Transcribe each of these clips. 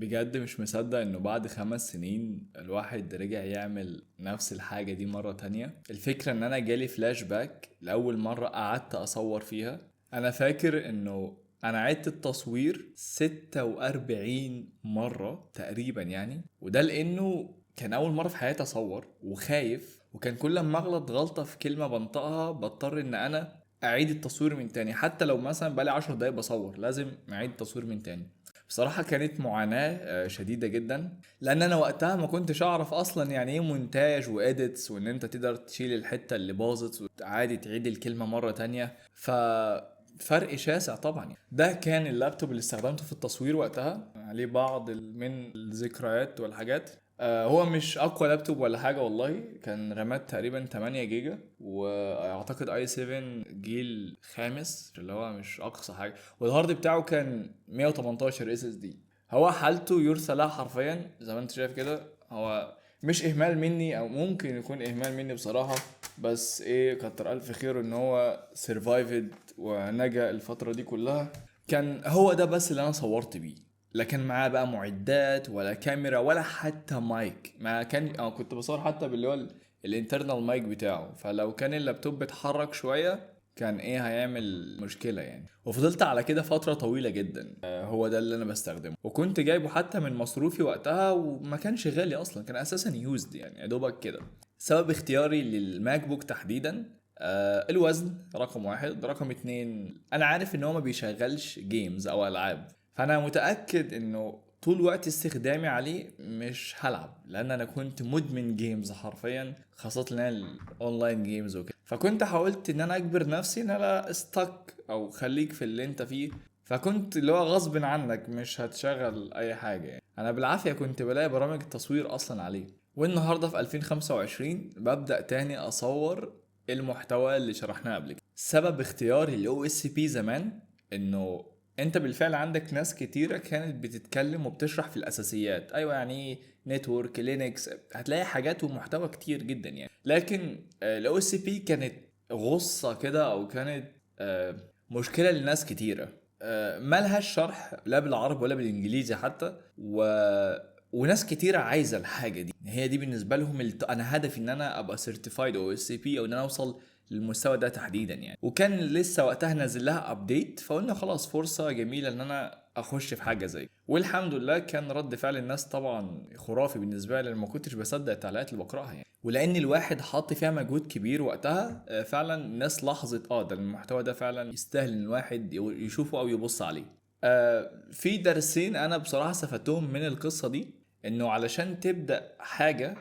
بجد مش مصدق انه بعد 5 سنين الواحد رجع يعمل نفس الحاجة دي مرة تانية. الفكرة ان انا جالي فلاش باك لأول مرة قعدت اصور فيها. انا فاكر انه انا عدت التصوير 46 مرة تقريبا يعني، وده لانه كان اول مرة في حياتي اصور وخايف، وكان كل ما اغلط غلطة في كلمة بنطقها بضطر ان انا اعيد التصوير من تاني. حتى لو مثلا بقالي 10 دقايق بصور لازم اعيد التصوير من تاني. بصراحة كانت معاناة شديدة جدا، لان انا وقتها ما كنتش اعرف اصلا يعني ايه مونتاج واديتس، وان انت تقدر تشيل الحتة اللي باظت وعادي تعيد الكلمة مرة تانية. فرق شاسع طبعا يعني. ده كان اللابتوب اللي استخدمته في التصوير وقتها، عليه بعض من الذكريات والحاجات. هو مش اقوى لابتوب ولا حاجه والله، كان رامات تقريبا 8 جيجا، واعتقد اي 7 جيل خامس اللي هو مش اقصى حاجه، والهارد بتاعه كان 118 اس اس دي. هو حالته يرثى لها حرفيا زي ما انت شايف كده. هو مش اهمال مني، او ممكن يكون اهمال مني بصراحه، بس ايه كتر الف خير ان هو سيرفايفد ونجا الفتره دي كلها. كان هو ده بس اللي انا صورت بيه، لا كان معاه بقى معدات ولا كاميرا ولا حتى مايك. ما كان كنت بصور حتى باللي هو الانترنال مايك بتاعه، فلو كان اللابتوب بيتحرك شوية كان ايه هيعمل مشكلة يعني. وفضلت على كده فترة طويلة جدا. هو ده اللي انا بستخدمه، وكنت جايبه حتى من مصروفي وقتها، وما كانش غالي اصلا، كان اساسا يوزد يعني يا دوبك كده. سبب اختياري للماك بوك تحديدا الوزن رقم واحد. رقم اتنين، انا عارف ان هو ما بيشغلش جيمز او العاب، فانا متاكد انه طول وقت استخدامي عليه مش هلعب، لان انا كنت مدمن جيمز حرفيا، خاصه ان الاونلاين جيمز وكده. فكنت حاولت ان انا اجبر نفسي ان انا استك او خليك في اللي انت فيه. فكنت اللي هو غصب عنك مش هتشغل اي حاجه يعني. انا بالعافيه كنت بلاقي برامج التصوير اصلا عليه. والنهارده في 2025 ببدا تاني اصور المحتوى اللي شرحناه قبل كده. سبب اختياري الاو اس بي زمان انه انت بالفعل عندك ناس كتيرة كانت بتتكلم وبتشرح في الاساسيات، ايوه يعني ايه نتورك لينكس، هتلاقي حاجات ومحتوى كتير جدا يعني. لكن الاو اس بي كانت غصة كده، او كانت مشكلة لناس كتيرة. ملهاش شرح لا بالعربي ولا بالانجليزي حتى، وناس كتيرة عايزة الحاجة دي. هي دي بالنسبة لهم انا هدفي ان انا ابقى سيرتيفايد او اس بي، او ان انا اوصل للمستوى ده تحديدا يعني. وكان لسه وقتها نازل لها ابديت، فقلنا خلاص فرصة جميلة ان انا اخش في حاجة زي. والحمد لله كان رد فعل الناس طبعا خرافي بالنسبة لي، لأن ما كنتش بصدق التعليقات اللي بقراها يعني. ولان الواحد حط فيها مجهود كبير وقتها، فعلا الناس لاحظت ده المحتوى ده فعلا يستاهل ان الواحد يشوفه او يبص عليه. في درسين انا بصراحة استفدتهم من القصة دي. انه علشان تبدأ حاجة،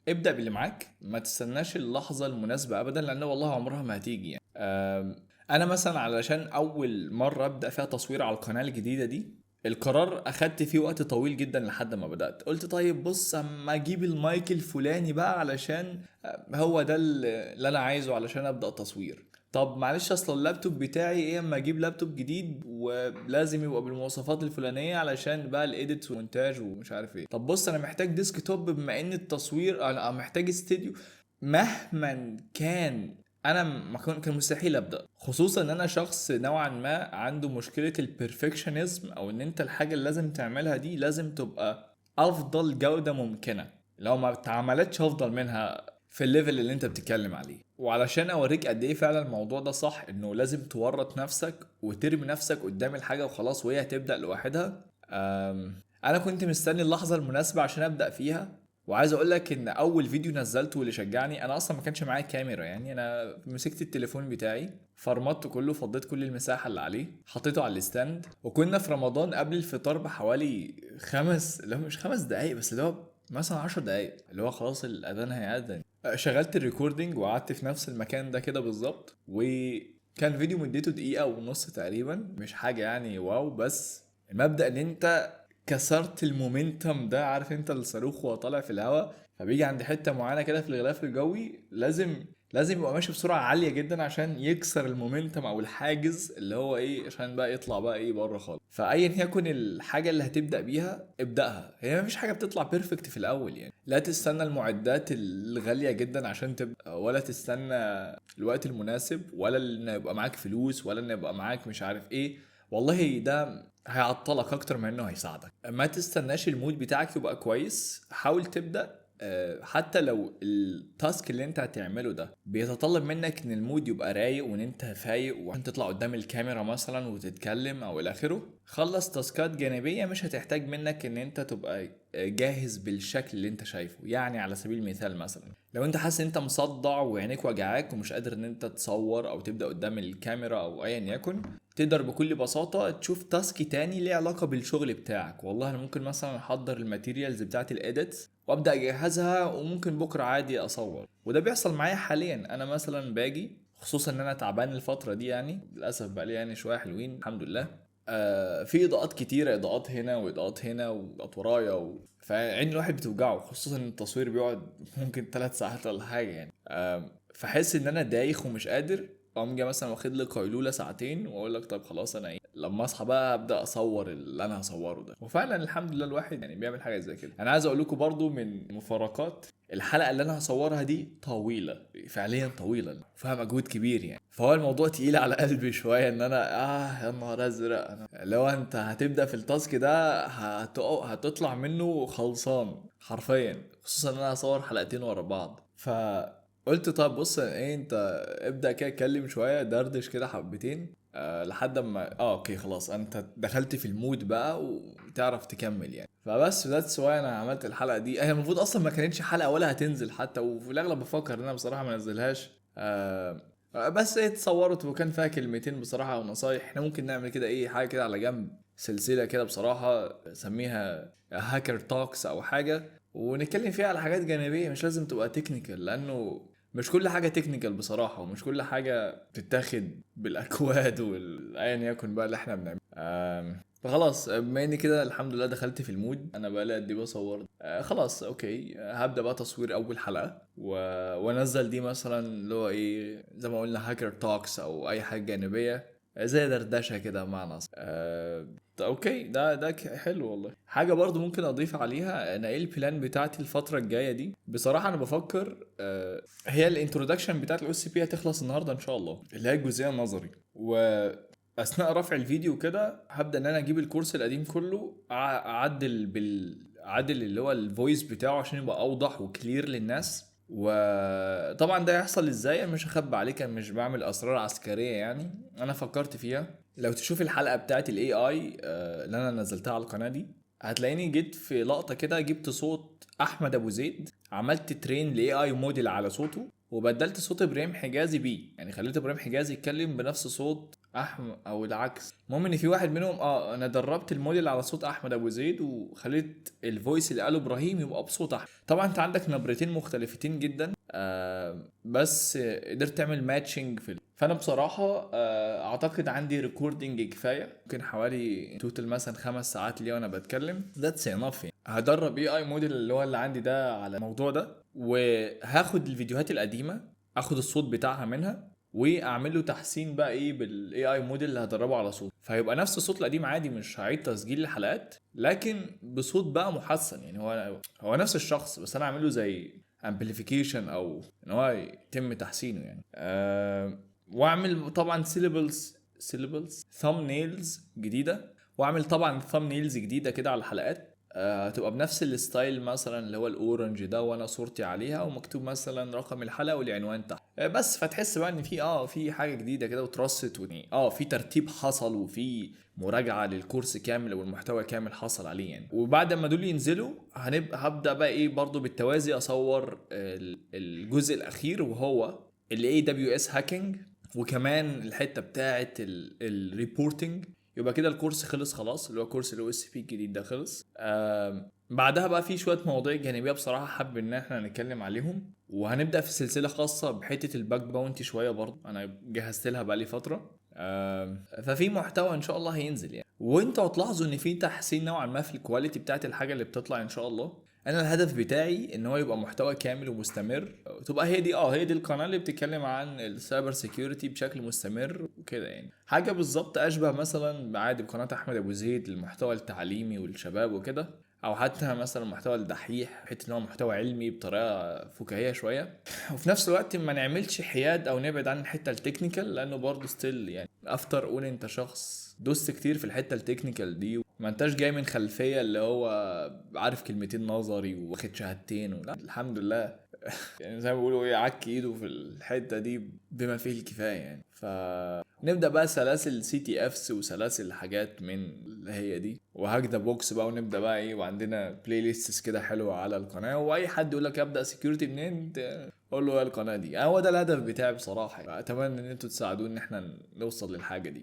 ابدأ باللي معاك، ما تستناش اللحظة المناسبة ابدا، لان والله عمرها ما هتيجي يعني. انا مثلا علشان اول مرة ابدأ فيها تصوير على القناة الجديدة دي، القرار اخدت فيه وقت طويل جدا لحد ما بدأت. قلت طيب بص اما اجيب المايك الفلاني بقى علشان هو ده اللي انا عايزه علشان ابدأ تصوير. طب معلش اصل اللابتوب بتاعي ايه اما اجيب لابتوب جديد ولازم يبقى بالمواصفات الفلانيه علشان بقى الايديت والمونتاج ومش عارف ايه. طب بص انا محتاج ديسك توب بما ان التصوير انا محتاج استديو. مهما كان انا ما كان مستحيل ابدا، خصوصا ان انا شخص نوعا ما عنده مشكله البرفكشنزم، او ان انت الحاجه اللي لازم تعملها دي لازم تبقى افضل جوده ممكنه، لو ما اتعملتش افضل منها في الليفل اللي انت بتتكلم عليه. وعلشان اوريك قد ايه فعلا الموضوع ده صح، انه لازم تورط نفسك وترمي نفسك قدام الحاجه وخلاص وهي هتبدا لوحدها. انا كنت مستني اللحظه المناسبه عشان ابدا فيها. وعايز اقول لك ان اول فيديو نزلته واللي شجعني، انا اصلا ما كانش معايا كاميرا يعني، انا مسكت التليفون بتاعي فرمطته كله، فضيت كل المساحه اللي عليه، حطيته على الستاند. وكنا في رمضان قبل الفطار بحوالي اللي هو مش 5 دقايق بس، اللي هو مثلا 10 دقايق، اللي هو خلاص الاذان هيأذن. شغلت الريكوردينج وقعدت في نفس المكان ده كده بالظبط، وكان فيديو مدته دقيقة ونص تقريبا، مش حاجة يعني واو، بس المبدأ ان انت كسرت المومنتم ده. عارف انت الصاروخ وهو طالع في الهواء، فبيجي عند حتة معينة كده في الغلاف الجوي، لازم يبقى ماشي بسرعة عالية جدا عشان يكسر المومنتم او الحاجز اللي هو ايه، عشان بقى يطلع بقى ايه بره خالص. فايا يكن الحاجة اللي هتبدأ بيها ابدأها، هي مفيش حاجة بتطلع بيرفكت في الاول يعني. لا تستنى المعدات الغالية جدا عشان تبدأ، ولا تستنى الوقت المناسب، ولا ان يبقى معاك فلوس، ولا ان يبقى معاك مش عارف ايه، والله ده هيعطلك اكتر من انه هيساعدك. ما تستناش المود بتاعك يبقى كويس، حاول تبدأ. حتى لو التاسك اللي انت هتعمله ده بيتطلب منك ان المود يبقى رايق وان انت فايق وانت تطلع قدام الكاميرا مثلا وتتكلم او الى اخره، خلص تاسكات جانبية مش هتحتاج منك ان انت تبقى جاهز بالشكل اللي انت شايفه. يعني على سبيل المثال مثلا لو انت حاسس ان انت مصدع وعينيك وجعاك ومش قادر ان انت تصور او تبدأ قدام الكاميرا او ايا يكن، تقدر بكل بساطة تشوف تاسك تاني ليه علاقة بالشغل بتاعك. والله انا ممكن مثلا احضر الماتيريالز بتاعت الايديتس وابدأ اجهزها، وممكن بكرة عادي اصور. وده بيحصل معايا حاليا. انا مثلا باجي، خصوصا ان انا تعبان الفترة دي يعني للاسف، بقى لي يعني شوية حلوين الحمد لله. في اضاءات كتيرة، اضاءات هنا واضاءات هنا واضاءات ورايا فعين الواحد بتوجعه، خصوصا ان التصوير بيقعد ممكن 3 ساعات ولا حاجة يعني. فحس ان انا دايخ ومش قادر، اقوم جاي مثلا واخد لي قيلوله ساعتين واقول لك طيب خلاص انا ايه لما اصحى بقى ابدا اصور اللي انا هصوره ده. وفعلا الحمد لله الواحد يعني بيعمل حاجه زي كده. انا عايز اقول لكم برضو من مفارقات، الحلقه اللي انا هصورها دي طويله، فعليا طويله، فيها مجهود كبير يعني. فهو الموضوع تقيل على قلبي شويه، ان انا يا نهار ازرق، انا لو انت هتبدا في التاسك ده هتطلع منه خلصان حرفيا، خصوصا ان انا هصور حلقتين ورا بعض. قلت طيب بص ايه، انت ابدأ كده اتكلم شوية، دردش كده حبتين لحد ما اوكي خلاص انت دخلت في المود بقى وتعرف تكمل يعني. فبس ذاتس واي انا عملت الحلقة دي. هي المفروض اصلا ما كانتش حلقة ولا هتنزل حتى، وفي الاغلب بفكر ان انا بصراحة ما انزلهاش. بس ايه اتصورت وكان فيها كلمتين بصراحة ونصايح. احنا ممكن نعمل كده ايه حاجة كده على جنب، سلسلة كده بصراحة سميها هاكر توكس او حاجة، ونتكلم فيها على حاجات جانبية مش لازم تبقى تكنيكال، لانه مش كل حاجة تكنيكال بصراحة، ومش كل حاجة بتتاخد بالأكواد والأيا يكن بقى اللي احنا بنعمله. فخلاص بما اني كده الحمد لله دخلت في المود، انا بقى لي قد ايه بصور. خلاص اوكي، هبدأ بقى تصوير اول حلقة وانزل دي مثلا اللي هو ايه زي ما قلنا هاكر توكس او اي حاجة جانبية زي دردشة كده مع ناس. اوكي ده حلو والله. حاجه برضو ممكن اضيف عليها، انا ايه البلان بتاعتي الفتره الجايه دي. بصراحه انا بفكر هي الانترودكشن بتاعت الاو سي بي هتخلص النهارده ان شاء الله، اللي هي الجزئيه النظري. واثناء رفع الفيديو كده هبدا ان انا اجيب الكورس القديم كله اعدل عدل اللي هو الفويس بتاعه عشان يبقى اوضح وكلير للناس. وطبعا ده يحصل ازاي أنا مش هخبي عليك، انا مش بعمل اسرار عسكريه يعني. انا فكرت فيها. لو تشوف الحلقه بتاعت الاي اي اللي انا نزلتها على القناه دي، هتلاقيني جيت في لقطه كده جبت صوت احمد ابو زيد، عملت ترين لاي اي موديل على صوته، وبدلت صوت ابراهيم حجازي بيه. يعني خليت ابراهيم حجازي يتكلم بنفس صوت احمد او العكس. المهم ان في واحد منهم انا دربت الموديل على صوت احمد ابو زيد، وخليت الفويس اللي قاله ابراهيم يبقى بصوت احمد. طبعا انت عندك نبرتين مختلفتين جدا، بس قدرت تعمل ماتشنج فانا بصراحه اعتقد عندي ريكوردنج كفايه، ممكن حوالي توتال مثلا 5 ساعات ليه وانا بتكلم. ذاتس انف. هدرب اي اي موديل اللي هو اللي عندي ده على الموضوع ده، وهاخد الفيديوهات القديمه اخد الصوت بتاعها منها واعمل له تحسين بقى ايه بالاي اي موديل اللي هدربه على صوت. فهيبقى نفس الصوت القديم عادي، مش هعيد تسجيل الحلقات، لكن بصوت بقى محسن. يعني هو نفس الشخص، بس انا اعمله زي امبليفيكيشن او ان هو يتم تحسينه يعني. واعمل طبعا سيلبلز ثامب جديده، واعمل طبعا ثامب جديده كده على الحلقات هتبقى بنفس الستايل مثلا اللي هو الاورنج ده وانا صورتي عليها ومكتوب مثلا رقم الحلقه والعنوان تحت. بس فتحس بقى ان في حاجه جديده كده وترصت في ترتيب حصل وفي مراجعه للكورس كامل والمحتوى كامل حصل عليه يعني. وبعد ما دول ينزلوا هبدا بقى ايه برضو بالتوازي اصور الجزء الاخير وهو الاي دبليو اس هاكينج، وكمان الحته بتاعه الريبورتنج. يبقى كده الكورس خلص خلاص، اللي هو كورس الاو اس بي الجديد ده خلص. بعدها بقى في شويه مواضيع جانبيه بصراحه حابب ان احنا نتكلم عليهم، وهنبدا في سلسله خاصه بحته الباك باونتي شويه برضه انا جهزت لها بقى لي فتره. ففي محتوى ان شاء الله هينزل يعني، وانتوا هتلاحظوا ان في تحسين نوعا ما في الكواليتي بتاعت الحاجه اللي بتطلع ان شاء الله. انا الهدف بتاعي ان هو يبقى محتوى كامل ومستمر، تبقى هي دي القناه اللي بتتكلم عن السايبر سيكيورتي بشكل مستمر وكده يعني. حاجه بالظبط اشبه مثلا عادي بقناه احمد ابو زيد للمحتوى التعليمي والشباب وكده، او حتى مثلا محتوى الدحيح حته ان هو محتوى علمي بطريقه فكاهيه شويه. وفي نفس الوقت ما نعملش حياد او نبعد عن الحته التكنيكال، لانه برضه ستيل يعني افتر قول انت شخص دوست كتير في الحته التكنيكال دي، ما انتش جاي من خلفيه اللي هو عارف كلمتين نظري واخد شهادتين لا الحمد لله. يعني زي ما بيقولوا ايه، عك ايده في الحته دي بما فيه الكفايه يعني. نبدا بقى سلاسل سي تي افس وسلاسل حاجات من اللي هي دي وهكذا بوكس بقى، ونبدا بقى ايه، وعندنا بلاي ليستس كده حلوه على القناه، واي حد يقول لك ابدا سكيورتي منين قول له يا القناه دي. هو ده الهدف بتاعي بصراحه، اتمنى ان انتوا تساعدوني ان احنا نوصل للحاجه دي.